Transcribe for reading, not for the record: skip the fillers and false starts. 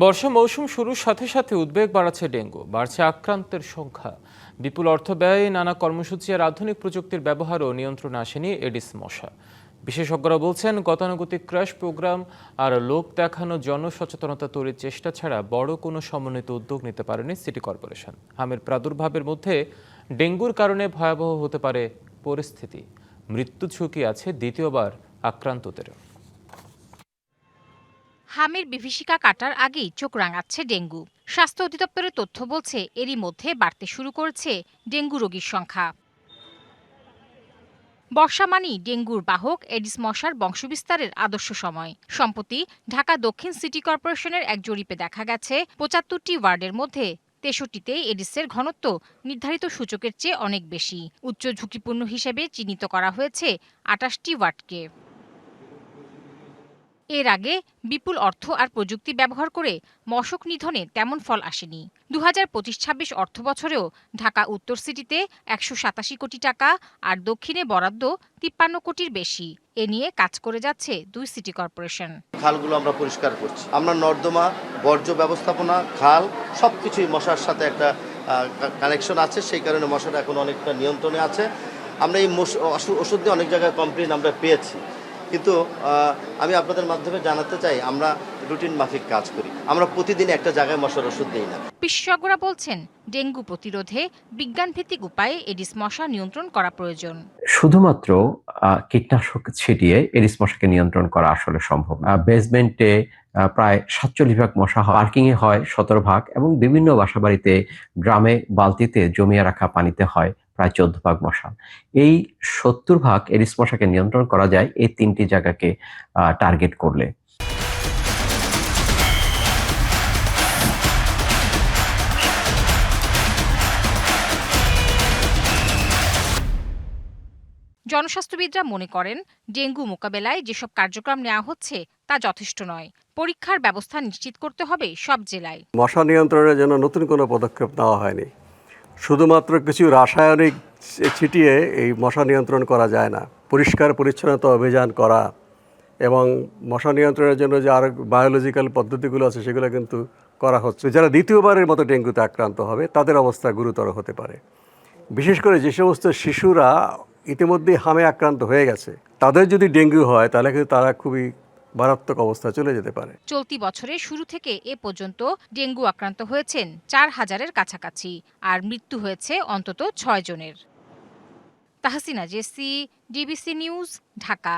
বর্ষা মৌসুম শুরুর সাথে সাথে উদ্বেগ বাড়াচ্ছে ডেঙ্গু, বাড়ছে আক্রান্তের সংখ্যা। বিপুল অর্থ ব্যয়ে নানা কর্মসূচি আর আধুনিক প্রযুক্তির ব্যবহারও নিয়ন্ত্রণে আসেনি এডিস মশা। বিশেষজ্ঞরা বলছেন গতানুগতিক ক্র্যাশ প্রোগ্রাম আর লোক দেখানো জনসচেতনতা তৈরির চেষ্টা ছাড়া বড় কোনো সমন্বিত উদ্যোগ নিতে পারেনি সিটি কর্পোরেশন। হামের প্রাদুর্ভাবের মধ্যে ডেঙ্গুর কারণে ভয়াবহ হতে পারে পরিস্থিতি। মৃত্যু ঝুঁকি আছে দ্বিতীয়বার আক্রান্তদেরও। হামের বিভীষিকা কাটার আগেই চোখ রাঙাচ্ছে ডেঙ্গু। স্বাস্থ্য অধিদপ্তরের তথ্য বলছে এরই মধ্যে বাড়তে শুরু করেছে ডেঙ্গু রোগীর সংখ্যা। বর্ষা মানেই ডেঙ্গুর বাহক এডিস মশার বংশবিস্তারের আদর্শ সময়। সম্প্রতি ঢাকা দক্ষিণ সিটি কর্পোরেশনের এক জরিপে দেখা গেছে ৭৫টি ওয়ার্ডের মধ্যে ৬৩তেই এডিসের ঘনত্ব নির্ধারিত সূচকের চেয়ে অনেক বেশি। উচ্চ ঝুঁকিপূর্ণ হিসেবে চিহ্নিত করা হয়েছে ২৮টি ওয়ার্ডকে। এর আগে বিপুল অর্থ আর প্রযুক্তি ব্যবহার করে মশক নিধনে তেমন ফল আসেনি। ২০২৫-২৬ অর্থবছরেও ঢাকা উত্তর সিটিতে ১৮৭ কোটি টাকা আর দক্ষিণে বরাদ্দ ৫৩ কোটির বেশি। এ নিয়ে কাজ করে যাচ্ছে দুই সিটি কর্পোরেশন। খালগুলো আমরা পরিষ্কার করছি, আমরা নর্দমা, বর্জ্য ব্যবস্থাপনা, খাল সবকিছুই মশার সাথে একটা কানেকশন আছে, সেই কারণে মশাটা এখন অনেকটা নিয়ন্ত্রণে আছে। আমরা এই ওষুধ দিয়ে অনেক জায়গায় কমপ্লেন আমরা পেয়েছি, কিন্তু আমি আপনাদের মাধ্যমে জানাতে চাই আমরা রুটিন মাফিক কাজ করি, আমরা প্রতিদিন একটা জায়গায় মশার ওষুধ দিই না। বিশেষজ্ঞরা বলছেন ডেঙ্গু প্রতিরোধে বিজ্ঞানভিত্তিক উপায়ে এডিস মশা নিয়ন্ত্রণ করা প্রয়োজন। শুধুমাত্র কীটনাশক ছিটিয়ে এডিস মশাকে নিয়ন্ত্রণ করা আসলে সম্ভব না। বেসমেন্টে প্রায় ৪৭ ভাগ মশা হয়, পার্কিং এ হয় ১৭ ভাগ, এবং বিভিন্ন বাসাবাড়িতে ড্রামে বালতিতে জমিয়ে রাখা পানিতে হয় প্রায় ১৪ ভাগ মশা। এই ৭০ ভাগ এডিস মশাকে নিয়ন্ত্রণ করা যায় এই ৩টি জায়গাকে টার্গেট করলে। জনস্বাস্থ্যবিদরা মনে করেন ডেঙ্গু মোকাবেলায় যেসব কার্যক্রম নেওয়া হচ্ছে তা যথেষ্ট নয়। পরীক্ষার ব্যবস্থা নিশ্চিত করতে হবে সব জেলায়। মশা নিয়ন্ত্রণের জন্য নতুন কোনো পদক্ষেপ নেওয়া হয়নি। শুধুমাত্র কিছু রাসায়নিক ছিটিয়ে এই মশা নিয়ন্ত্রণ করা যায় না। পরিষ্কার পরিচ্ছন্নতা অভিযান করা এবং মশা নিয়ন্ত্রণের জন্য যে আরও বায়োলজিক্যাল পদ্ধতিগুলো আছে সেগুলো কিন্তু করা হচ্ছে। যারা দ্বিতীয়বারের মতো ডেঙ্গুতে আক্রান্ত হবে তাদের অবস্থা গুরুতর হতে পারে। বিশেষ করে যে সমস্ত শিশুরা ইতিমধ্যেই হামে আক্রান্ত হয়ে গেছে, তাদের যদি ডেঙ্গু হয় তাহলে কিন্তু তারা খুবই মারাত্মক অবস্থায় চলে যেতে পারে। চলতি বছরের শুরু থেকে এ পর্যন্ত ডেঙ্গু আক্রান্ত হয়েছেন ৪,০০০-এর কাছাকাছি আর মৃত্যু হয়েছে অন্তত ৬ জনের। তাহসিনা জেসি, ডিবিসি নিউজ, ঢাকা।